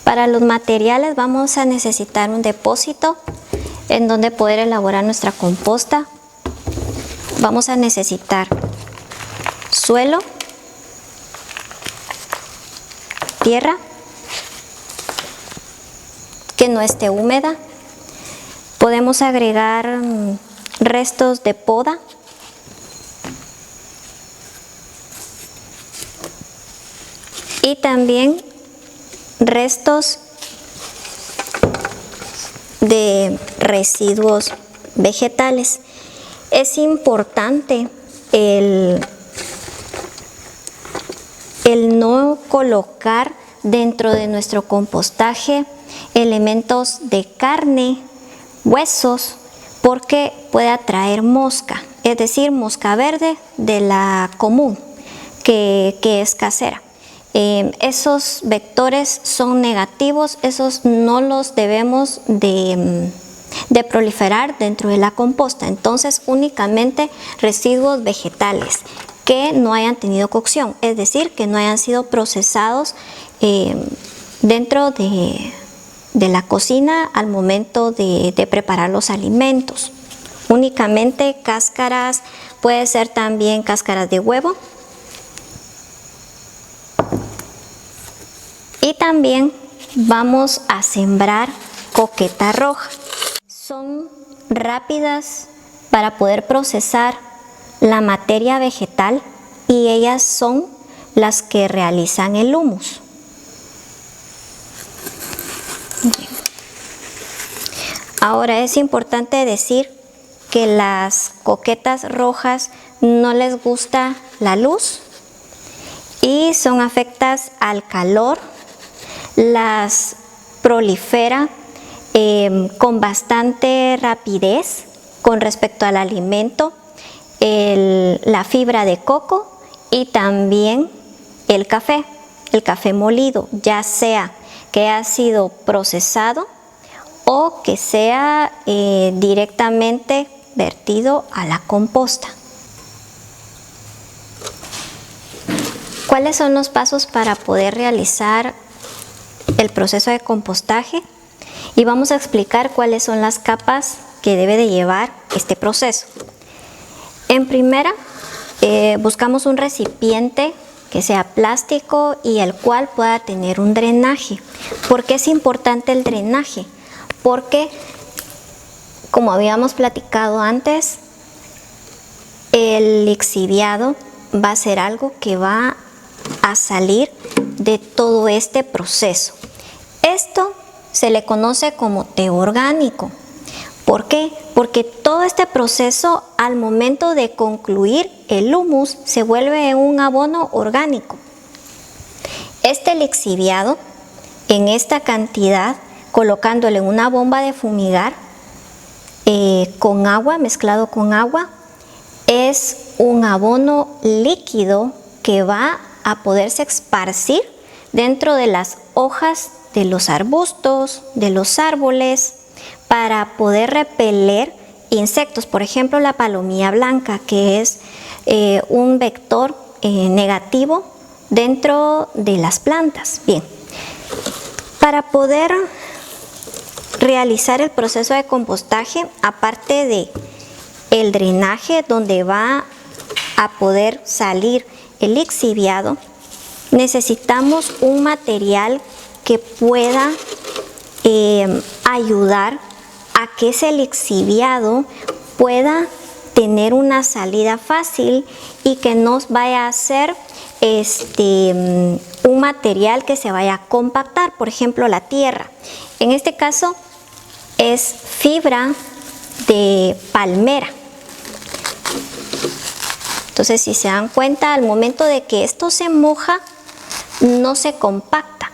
Para los materiales vamos a necesitar un depósito en donde poder elaborar nuestra composta. Vamos a necesitar suelo, tierra que no esté húmeda. Podemos agregar restos de poda. Y también restos de residuos vegetales. Es importante el no colocar dentro de nuestro compostaje elementos de carne, huesos, porque puede atraer mosca, es decir, mosca verde de la común, que es casera. Esos vectores son negativos, esos no los debemos de proliferar dentro de la composta. Entonces únicamente residuos vegetales que no hayan tenido cocción, es decir, que no hayan sido procesados dentro de la cocina al momento de preparar los alimentos. Únicamente cáscaras, puede ser también cáscaras de huevo. Y también vamos a sembrar coqueta roja. Son rápidas para poder procesar la materia vegetal y ellas son las que realizan el humus. Bien. Ahora es importante decir que las coquetas rojas no les gusta la luz y son afectas al calor. Las prolifera con bastante rapidez con respecto al alimento, la fibra de coco y también el café molido, ya sea que ha sido procesado o que sea directamente vertido a la composta. ¿Cuáles son los pasos para poder realizar el proceso de compostaje? Y vamos a explicar cuáles son las capas que debe de llevar este proceso. En primera, buscamos un recipiente que sea plástico y el cual pueda tener un drenaje. ¿Por qué es importante el drenaje? Porque, como habíamos platicado antes, el lixiviado va a ser algo que va a salir de todo este proceso. Esto se le conoce como té orgánico. ¿Por qué? Porque todo este proceso, al momento de concluir, el humus se vuelve un abono orgánico. Este lixiviado, en esta cantidad, colocándole en una bomba de fumigar con agua, mezclado con agua, es un abono líquido que va a poderse esparcir dentro de las hojas de los arbustos, de los árboles, para poder repeler insectos. Por ejemplo, la palomilla blanca, que es un vector negativo dentro de las plantas. Bien, para poder realizar el proceso de compostaje, aparte de el drenaje donde va a poder salir el lixiviado, necesitamos un material que pueda ayudar a que ese lixiviado pueda tener una salida fácil y que no vaya a ser un material que se vaya a compactar, por ejemplo la tierra. En este caso es fibra de palmera. Entonces, si se dan cuenta, al momento de que esto se moja, no se compacta.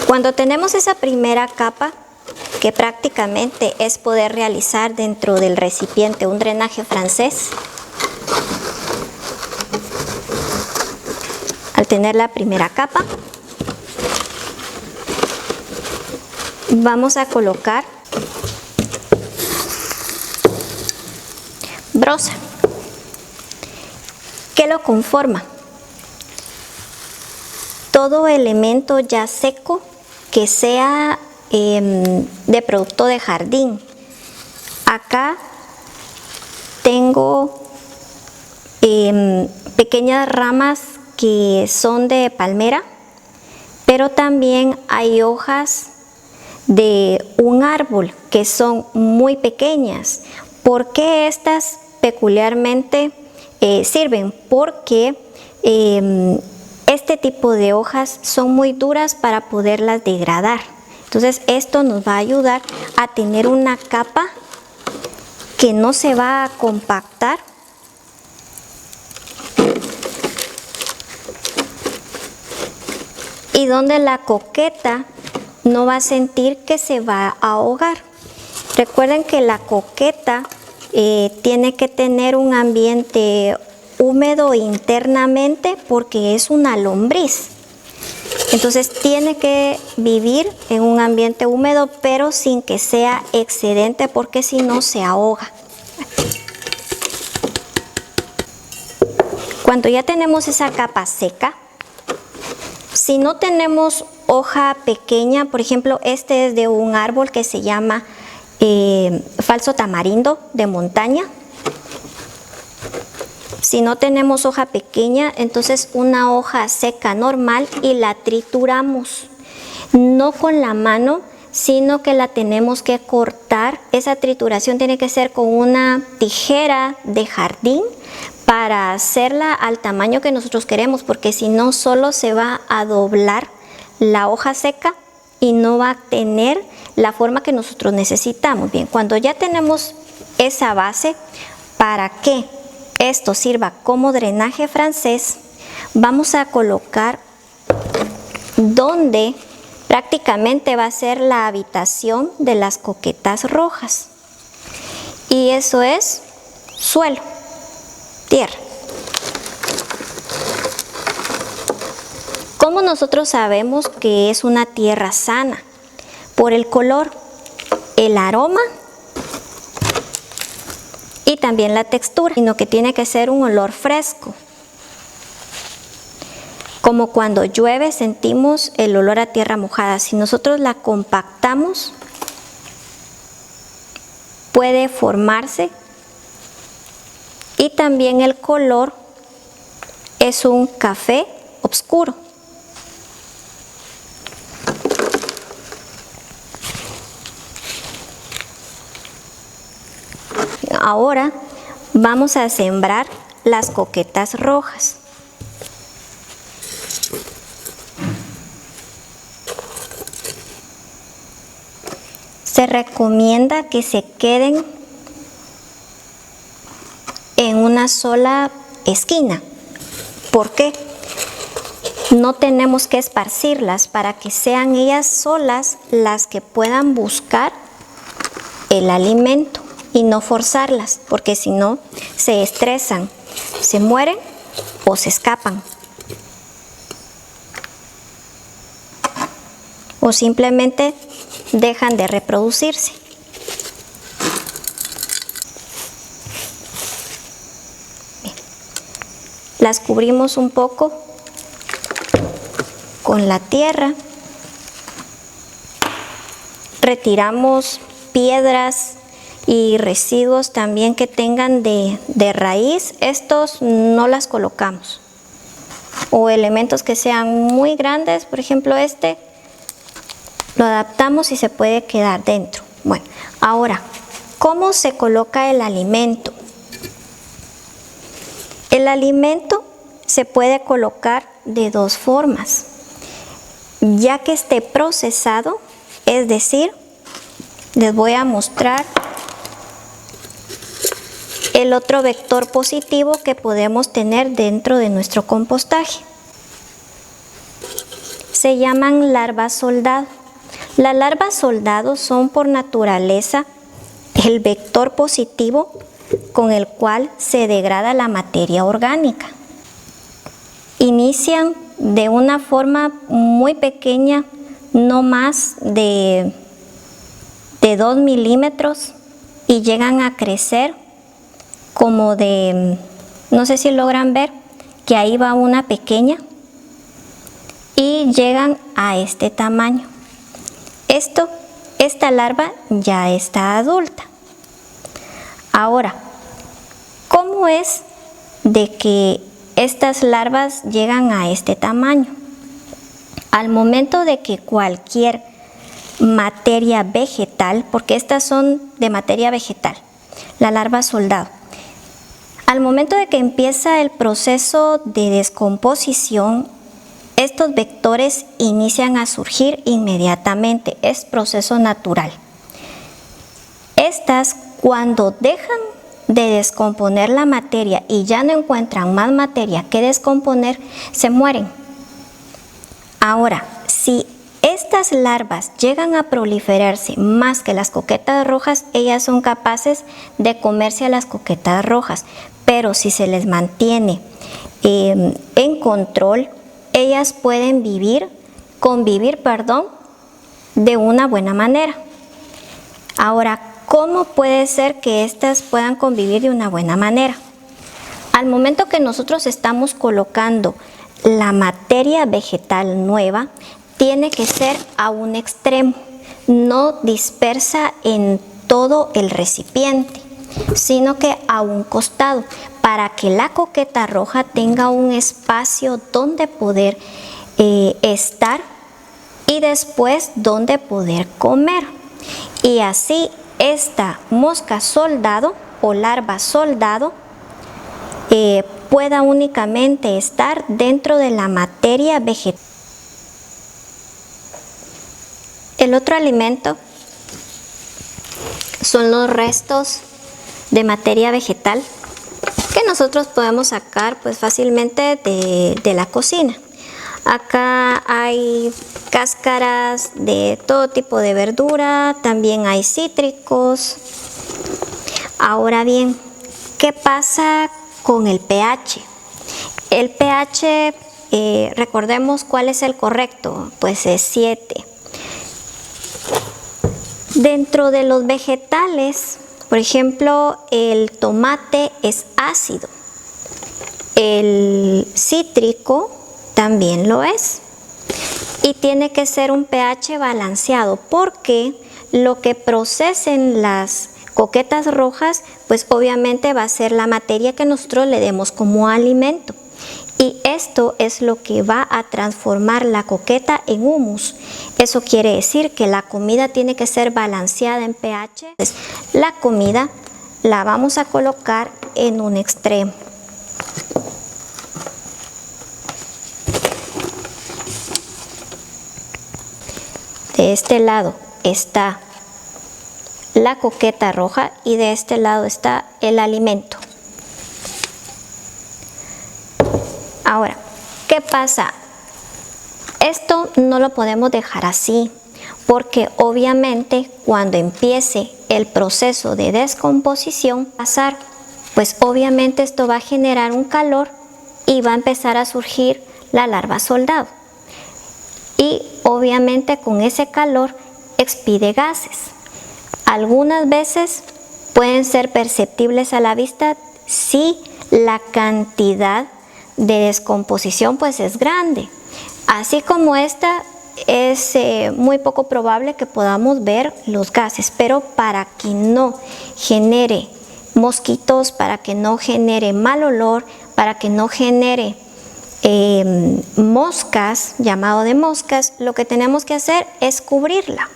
Cuando tenemos esa primera capa, que prácticamente es poder realizar dentro del recipiente un drenaje francés, al tener la primera capa, vamos a colocar broza, que lo conforma. Todo elemento ya seco que sea de producto de jardín. Acá tengo pequeñas ramas que son de palmera, pero también hay hojas de un árbol que son muy pequeñas. ¿Por qué estas peculiarmente sirven? Porque este tipo de hojas son muy duras para poderlas degradar. Entonces esto nos va a ayudar a tener una capa que no se va a compactar y donde la coqueta no va a sentir que se va a ahogar. Recuerden que la coqueta tiene que tener un ambiente húmedo internamente porque es una lombriz. Entonces tiene que vivir en un ambiente húmedo, pero sin que sea excedente, porque si no se ahoga. Cuando ya tenemos esa capa seca, si no tenemos hoja pequeña, por ejemplo, este es de un árbol que se llama falso tamarindo de montaña. Si no tenemos hoja pequeña, entonces una hoja seca normal y la trituramos. No con la mano, sino que la tenemos que cortar. Esa trituración tiene que ser con una tijera de jardín para hacerla al tamaño que nosotros queremos, porque si no solo se va a doblar la hoja seca y no va a tener la forma que nosotros necesitamos. Bien, cuando ya tenemos esa base, ¿para qué esto sirva como drenaje francés? Vamos a colocar donde prácticamente va a ser la habitación de las coquetas rojas. Y eso es suelo, tierra. ¿Cómo nosotros sabemos que es una tierra sana? Por el color, el aroma y también la textura, sino que tiene que ser un olor fresco. Como cuando llueve sentimos el olor a tierra mojada. Si nosotros la compactamos, puede formarse. Y también el color es un café oscuro. Ahora vamos a sembrar las coquetas rojas. Se recomienda que se queden en una sola esquina. ¿Por qué? No tenemos que esparcirlas para que sean ellas solas las que puedan buscar el alimento y no forzarlas, porque si no se estresan, se mueren o se escapan. O simplemente dejan de reproducirse. Bien. Las cubrimos un poco con la tierra. Retiramos piedras y residuos también que tengan de raíz. Estos no las colocamos. O elementos que sean muy grandes, por ejemplo este, lo adaptamos y se puede quedar dentro. Bueno, ahora, ¿cómo se coloca el alimento? El alimento se puede colocar de dos formas, ya que esté procesado, es decir, les voy a mostrar el otro vector positivo que podemos tener dentro de nuestro compostaje. Se llaman larvas soldado. Las larvas soldado son por naturaleza el vector positivo con el cual se degrada la materia orgánica. Inician de una forma muy pequeña, no más de de 2 milímetros y llegan a crecer como de, no sé si logran ver que ahí va una pequeña, y llegan a este tamaño. Esta larva ya está adulta. Ahora, ¿cómo es de que estas larvas llegan a este tamaño? Al momento de que cualquier materia vegetal, porque estas son de materia vegetal, la larva soldado, al momento de que empieza el proceso de descomposición, estos vectores inician a surgir inmediatamente, es proceso natural. Estas, cuando dejan de descomponer la materia y ya no encuentran más materia que descomponer, se mueren. Ahora, si estas larvas llegan a proliferarse más que las coquetas rojas, ellas son capaces de comerse a las coquetas rojas, pero si se les mantiene en control, ellas pueden convivir de una buena manera. Ahora, ¿cómo puede ser que estas puedan convivir de una buena manera? Al momento que nosotros estamos colocando la materia vegetal nueva, tiene que ser a un extremo, no dispersa en todo el recipiente, sino que a un costado, para que la coqueta roja tenga un espacio donde poder estar y después donde poder comer. Y así esta mosca soldado o larva soldado pueda únicamente estar dentro de la materia vegetal. El otro alimento son los restos de materia vegetal que nosotros podemos sacar pues fácilmente de la cocina. Acá hay cáscaras de todo tipo de verdura, también hay cítricos. Ahora bien, ¿qué pasa con el pH? El pH, recordemos cuál es el correcto, pues es 7. Dentro de los vegetales, por ejemplo, el tomate es ácido, el cítrico también lo es, y tiene que ser un pH balanceado, porque lo que procesen las coquetas rojas, pues obviamente va a ser la materia que nosotros le demos como alimento. Y esto es lo que va a transformar la coqueta en humus. Eso quiere decir que la comida tiene que ser balanceada en pH. Entonces, la comida la vamos a colocar en un extremo. De este lado está la coqueta roja y de este lado está el alimento. Ahora, ¿qué pasa? Esto no lo podemos dejar así, porque obviamente cuando empiece el proceso de descomposición, pues obviamente esto va a generar un calor y va a empezar a surgir la larva soldado. Y obviamente con ese calor expide gases. Algunas veces pueden ser perceptibles a la vista si la cantidad de descomposición pues es grande. Así como esta, es muy poco probable que podamos ver los gases, pero para que no genere mosquitos, para que no genere mal olor, para que no genere moscas, llamado de moscas, lo que tenemos que hacer es cubrirla.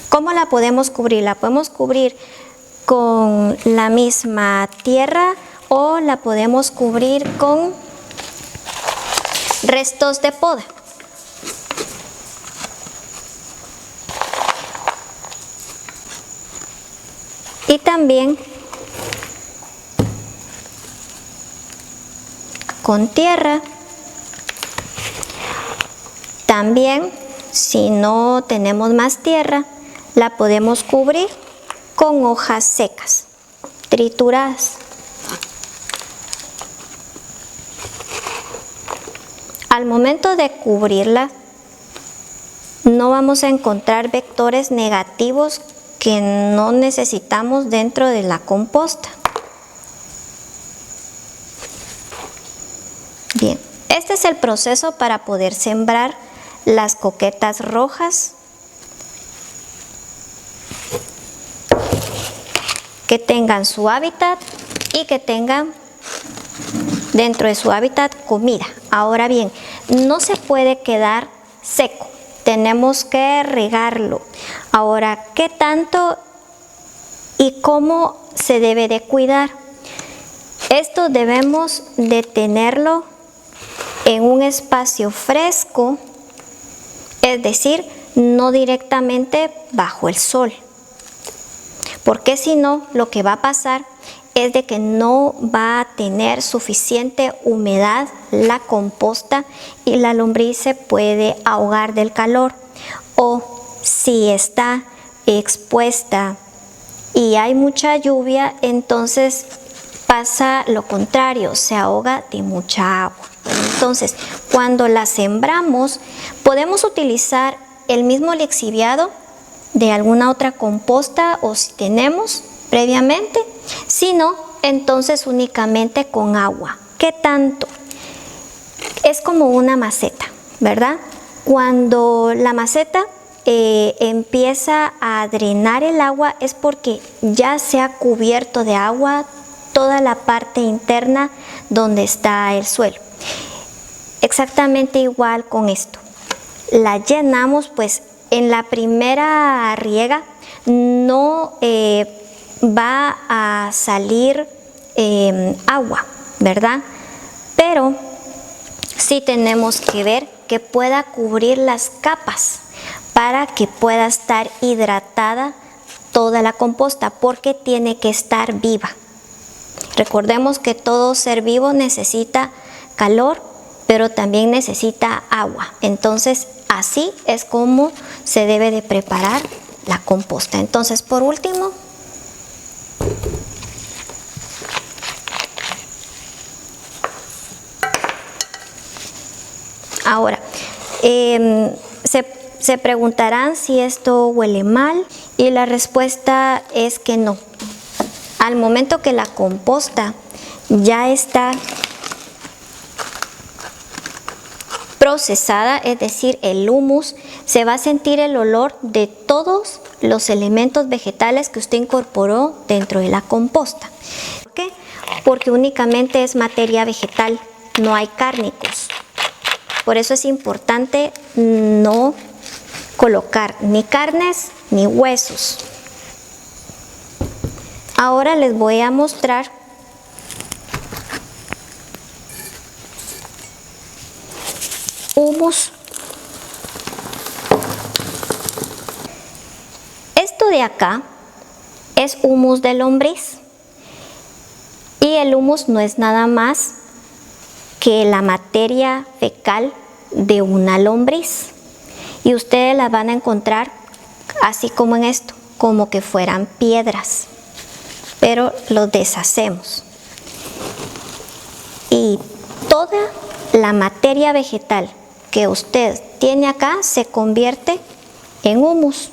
¿Cómo la podemos cubrir? La podemos cubrir con la misma tierra o la podemos cubrir con restos de poda. Y también con tierra. También, si no tenemos más tierra, la podemos cubrir con hojas secas, trituradas. Al momento de cubrirla, no vamos a encontrar vectores negativos que no necesitamos dentro de la composta. Bien, este es el proceso para poder sembrar las coquetas rojas que tengan su hábitat y que tengan dentro de su hábitat comida. Ahora bien, no se puede quedar seco, tenemos que regarlo. Ahora, ¿qué tanto y cómo se debe de cuidar? Esto debemos de tenerlo en un espacio fresco, es decir, no directamente bajo el sol, porque si no, lo que va a pasar es de que no va a tener suficiente humedad la composta y la lombriz se puede ahogar del calor. O si está expuesta y hay mucha lluvia, entonces pasa lo contrario, se ahoga de mucha agua. Entonces, cuando la sembramos, podemos utilizar el mismo lixiviado de alguna otra composta o si tenemos previamente, si no, entonces únicamente con agua. ¿Qué tanto? Es como una maceta, ¿verdad? Cuando la maceta empieza a drenar el agua es porque ya se ha cubierto de agua toda la parte interna donde está el suelo. Exactamente igual con esto. La llenamos, pues en la primera riega no va a salir agua, ¿verdad? Pero sí tenemos que ver que pueda cubrir las capas para que pueda estar hidratada toda la composta, porque tiene que estar viva. Recordemos que todo ser vivo necesita calor, pero también necesita agua. Entonces, así es como se debe de preparar la composta. Entonces, por último, ahora, se preguntarán si esto huele mal y la respuesta es que no. Al momento que la composta ya está procesada, es decir, el humus, se va a sentir el olor de todos los elementos vegetales que usted incorporó dentro de la composta. ¿Por qué? Porque únicamente es materia vegetal, no hay cárnicos. Por eso es importante no colocar ni carnes ni huesos. Ahora les voy a mostrar humus. Esto de acá es humus de lombriz y el humus no es nada más que la materia fecal de una lombriz y ustedes la van a encontrar así como en esto, como que fueran piedras, pero los deshacemos y toda la materia vegetal que usted tiene acá se convierte en humus.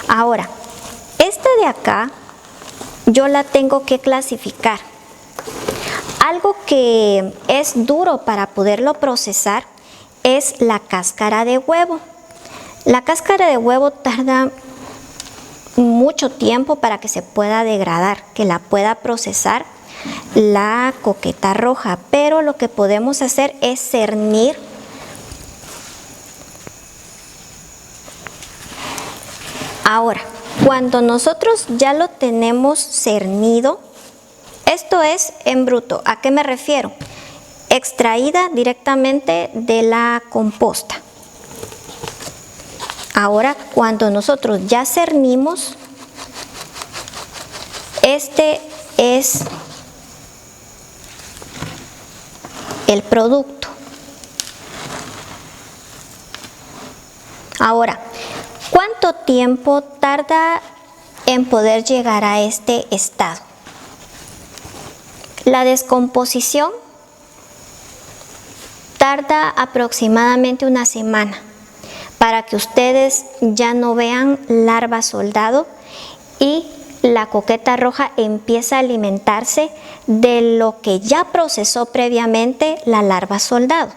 Ahora, esta de acá yo la tengo que clasificar. Algo que es duro para poderlo procesar es la cáscara de huevo. La cáscara de huevo tarda mucho tiempo para que se pueda degradar, que la pueda procesar la coqueta roja, pero lo que podemos hacer es cernir ahora. Cuando nosotros ya lo tenemos cernido, esto es en bruto. ¿A qué me refiero? Extraída directamente de la composta. Ahora, cuando nosotros ya cernimos, este es el producto. Ahora, ¿cuánto tiempo tarda en poder llegar a este estado? La descomposición tarda aproximadamente una semana, para que ustedes ya no vean larva soldado y la coqueta roja empieza a alimentarse de lo que ya procesó previamente la larva soldado.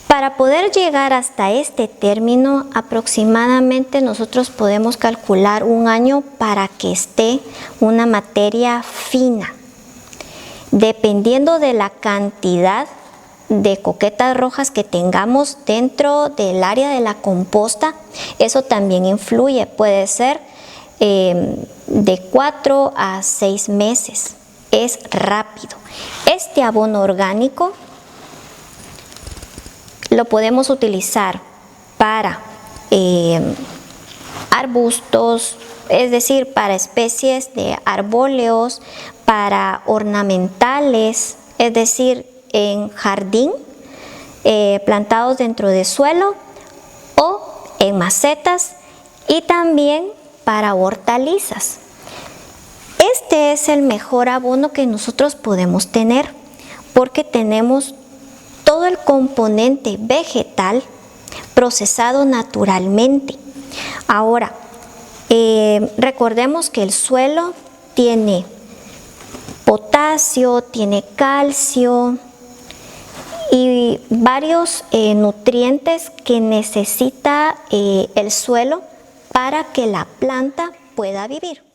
Para poder llegar hasta este término, aproximadamente nosotros podemos calcular 1 año para que esté una materia fina. Dependiendo de la cantidad de coquetas rojas que tengamos dentro del área de la composta, eso también influye, puede ser de 4 a 6 meses, es rápido. Este abono orgánico lo podemos utilizar para arbustos, es decir, para especies de arbóleos, para ornamentales, es decir, en jardín, plantados dentro de suelo o en macetas, y también para hortalizas. Este es el mejor abono que nosotros podemos tener porque tenemos todo el componente vegetal procesado naturalmente. Ahora, recordemos que el suelo tiene potasio, tiene calcio y varios nutrientes que necesita el suelo para que la planta pueda vivir.